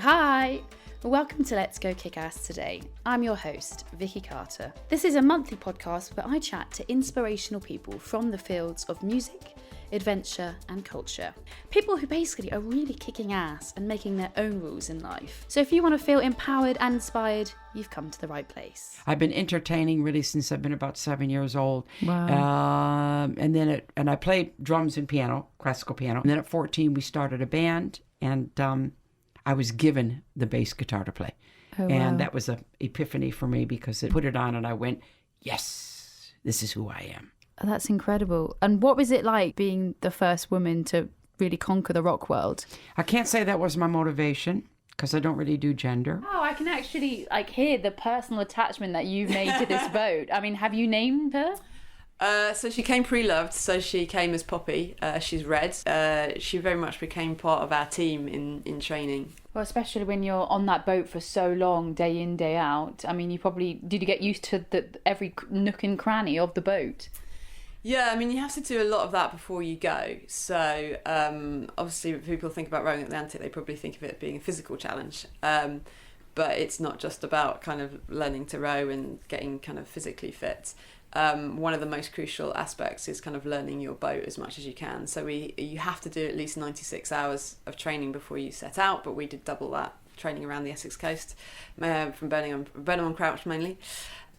Hi! Welcome to Let's Go Kick Ass Today. I'm your host, Vicky Carter. This is a monthly podcast where I chat to inspirational people from the fields of music, adventure and culture. People who basically are really kicking ass and making their own rules in life. So if you want to feel empowered and inspired, you've come to the right place. I've been entertaining really since I've been about 7 years old. Wow. And I played drums and piano, classical piano. And then at 14, we started a band, and I was given the bass guitar to play. Oh, and wow. that was an epiphany for me because it put it on and I went, yes, this is who I am. Oh, that's incredible. And what was it like being the first woman to really conquer the rock world? I can't say that was my motivation because I don't really do gender. Oh, I can actually hear the personal attachment that you've made to this boat. I mean, have you named her? So she came pre-loved, so she came as Poppy. She's red. She very much became part of our team in training. Well, especially when you're on that boat for so long, day in, day out. I mean, did you get used to every nook and cranny of the boat? Yeah, I mean, you have to do a lot of that before you go. So obviously, when people think about rowing Atlantic, they probably think of it being a physical challenge. But it's not just about kind of learning to row and getting kind of physically fit. One of the most crucial aspects is kind of learning your boat as much as you can. So you have to do at least 96 hours of training before you set out, but we did double that training around the Essex coast, from Burnham on Crouch mainly.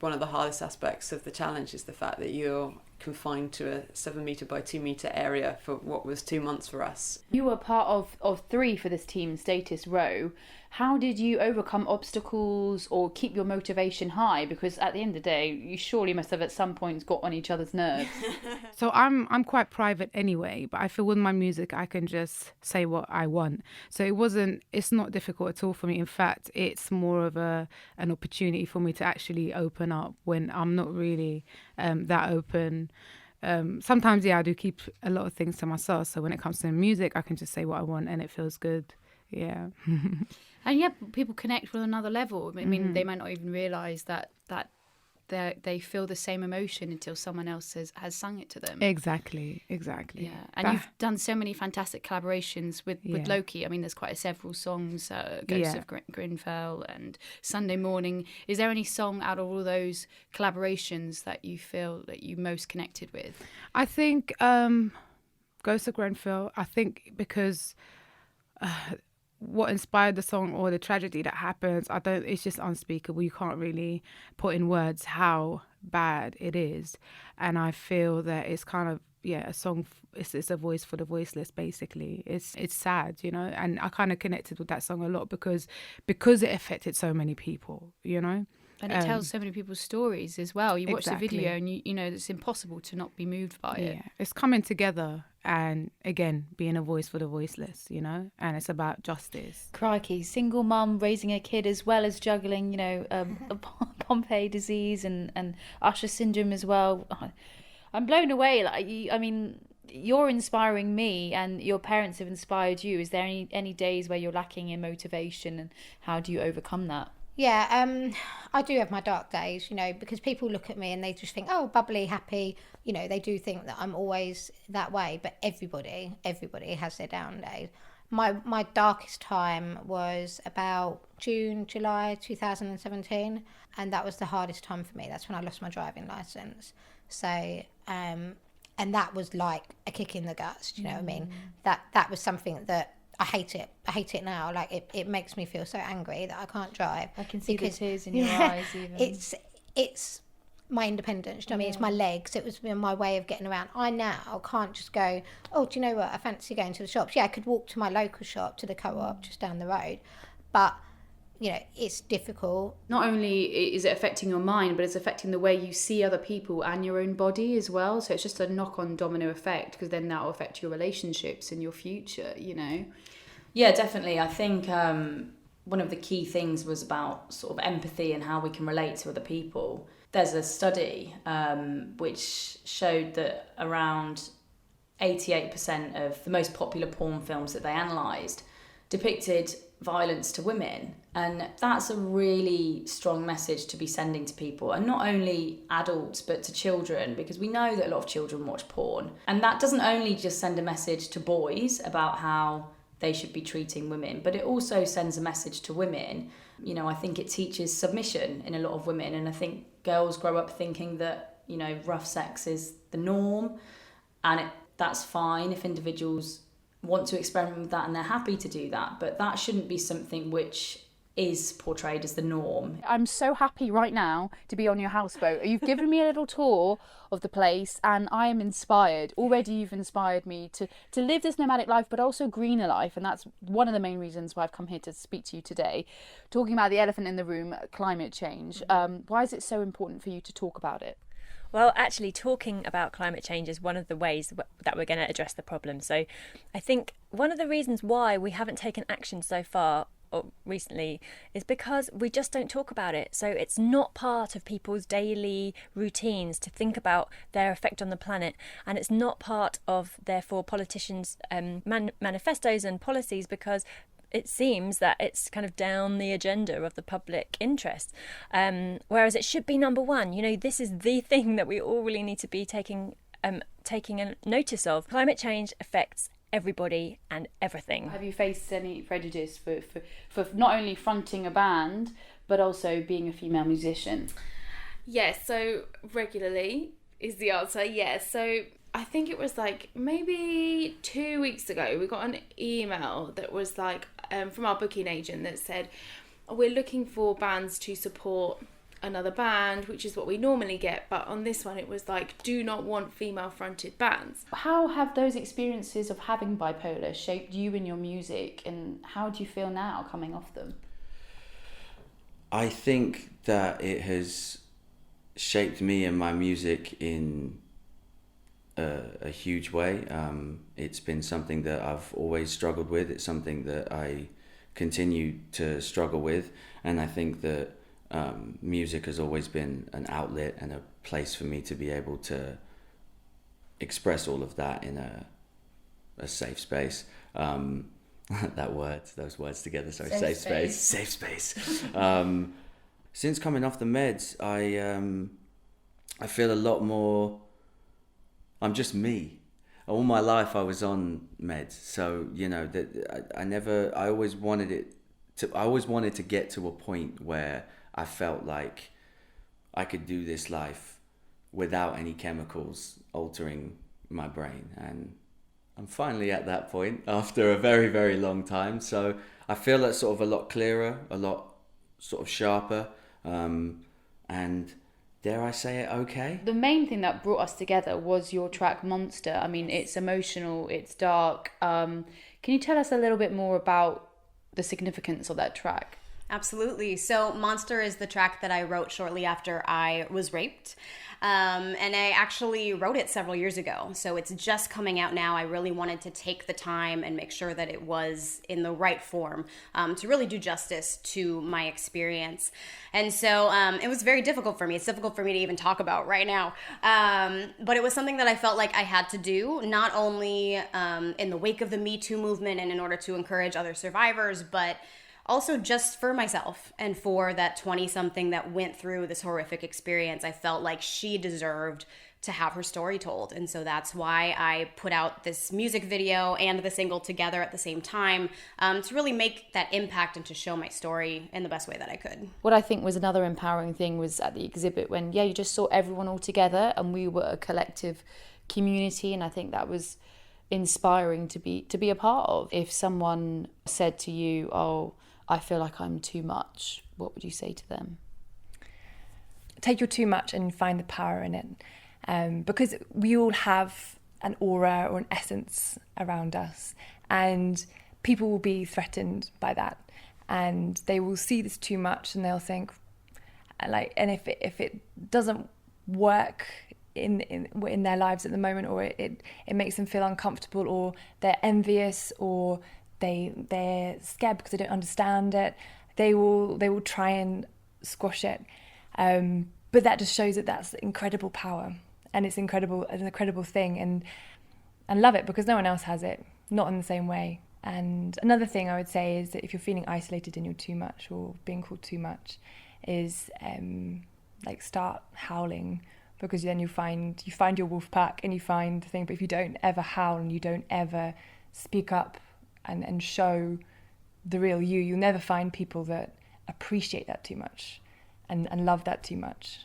One of the hardest aspects of the challenge is the fact that you're confined to a 7 metre by 2 metre area for what was 2 months for us. You were part of three for this team, Status Row. How did you overcome obstacles or keep your motivation high? Because at the end of the day, you surely must have at some points got on each other's nerves. So I'm quite private anyway, but I feel with my music I can just say what I want. So it's not difficult at all for me. In fact, it's more of an opportunity for me to actually open up when I'm not really that open. Sometimes, I do keep a lot of things to myself. So when it comes to music, I can just say what I want and it feels good. Yeah. And yeah, people connect with another level. I mean, they might not even realise that they feel the same emotion until someone else has sung it to them. Exactly. Yeah, and you've done so many fantastic collaborations with Loki. I mean, there's quite several songs, Ghosts of Grenfell and Sunday Morning. Is there any song out of all those collaborations that you feel that you most connected with? I think Ghosts of Grenfell, I think because... what inspired the song or the tragedy that happens, it's just unspeakable. You can't really put in words how bad it is. And I feel that it's kind of, a song, it's a voice for the voiceless, basically. It's sad, and I kind of connected with that song a lot because it affected so many people, And it tells so many people's stories as well. You watch the video and you know it's impossible to not be moved by it. It's coming together and, again, being a voice for the voiceless, and it's about justice. Crikey, single mum raising a kid as well as juggling, Pompe disease and Usher syndrome as well. I'm blown away. You're inspiring me and your parents have inspired you. Is there any days where you're lacking in motivation, and how do you overcome that? Yeah, I do have my dark days, because people look at me and they just think, oh, bubbly, happy. They do think that I'm always that way, but everybody has their down days. My darkest time was about July 2017, and that was the hardest time for me. That's when I lost my driving licence. So, and that was like a kick in the guts, do you know what I mean? That was something that I hate it now. It makes me feel so angry that I can't drive. I can see the tears in your eyes even. It's my independence, do you know what I mean? It's my legs. It was my way of getting around. I now can't just go, oh, do you know what? I fancy going to the shops. Yeah, I could walk to my local shop, to the Co-op, just down the road. But, it's difficult. Not only is it affecting your mind, but it's affecting the way you see other people and your own body as well. So it's just a knock-on domino effect, because then that will affect your relationships in your future, Yeah, definitely. I think one of the key things was about sort of empathy and how we can relate to other people. There's a study which showed that around 88% of the most popular porn films that they analysed depicted violence to women, and that's a really strong message to be sending to people, and not only adults but to children, because we know that a lot of children watch porn, and that doesn't only just send a message to boys about how they should be treating women. But it also sends a message to women. You know, I think it teaches submission in a lot of women, and I think girls grow up thinking that, you know, rough sex is the norm, and that's fine if individuals want to experiment with that and they're happy to do that, but that shouldn't be something which is portrayed as the norm. I'm so happy right now to be on your houseboat. You've given me a little tour of the place and I am inspired. Already you've inspired me to live this nomadic life, but also greener life. And that's one of the main reasons why I've come here to speak to you today, talking about the elephant in the room, climate change. Why is it so important for you to talk about it? Well, actually, talking about climate change is one of the ways that we're going to address the problem. So I think one of the reasons why we haven't taken action so far or recently is because we just don't talk about it. So it's not part of people's daily routines to think about their effect on the planet, and it's not part of, therefore, politicians' manifestos and policies, because it seems that it's kind of down the agenda of the public interest, whereas it should be number one. You know, this is the thing that we all really need to be taking a notice of. Climate change affects everybody and everything. Have you faced any prejudice for not only fronting a band but also being a female musician? Yes, so regularly is the answer. Yes, so I think it was like maybe 2 weeks ago we got an email that was like from our booking agent that said, we're looking for bands to support another band, which is what we normally get, but on this one it was like, do not want female fronted bands. How have those experiences of having bipolar shaped you and your music, and how do you feel now coming off them? I think that it has shaped me and my music in a huge way. It's been something that I've always struggled with. It's something that I continue to struggle with, and I think that music has always been an outlet and a place for me to be able to express all of that in a safe space. Those words together, sorry, safe space. Since coming off the meds, I feel a lot more, I'm just me. All my life I was on meds, so you know that I always wanted to get to a point where I felt like I could do this life without any chemicals altering my brain, and I'm finally at that point after a very, very long time. So I feel that's sort of a lot clearer, a lot sort of sharper, and dare I say it, okay? The main thing that brought us together was your track Monster. I mean, it's emotional, it's dark. Can you tell us a little bit more about the significance of that track? Absolutely. So Monster is the track that I wrote shortly after I was raped. And I actually wrote it several years ago. So it's just coming out now. I really wanted to take the time and make sure that it was in the right form to really do justice to my experience. And so it was very difficult for me. It's difficult for me to even talk about right now. But it was something that I felt like I had to do, not only in the wake of the Me Too movement and in order to encourage other survivors, but also just for myself and for that 20-something that went through this horrific experience. I felt like she deserved to have her story told. And so that's why I put out this music video and the single together at the same time, to really make that impact and to show my story in the best way that I could. What I think was another empowering thing was at the exhibit when, you just saw everyone all together and we were a collective community, and I think that was inspiring to be a part of. If someone said to you, oh, I feel like I'm too much, what would you say to them? Take your too much and find the power in it. Because we all have an aura or an essence around us, and people will be threatened by that, and they will see this too much and they'll think, and if it doesn't work in their lives at the moment, or it makes them feel uncomfortable, or they're envious, or they're scared because they don't understand it, they will try and squash it. But that just shows that that's incredible power, and it's an incredible thing, and love it because no one else has it, not in the same way. And another thing I would say is that if you're feeling isolated and you're too much, or being called too much, is start howling, because then you find your wolf pack and you find the thing. But if you don't ever howl and you don't ever speak up and show the real you. You'll never find people that appreciate that too much and love that too much.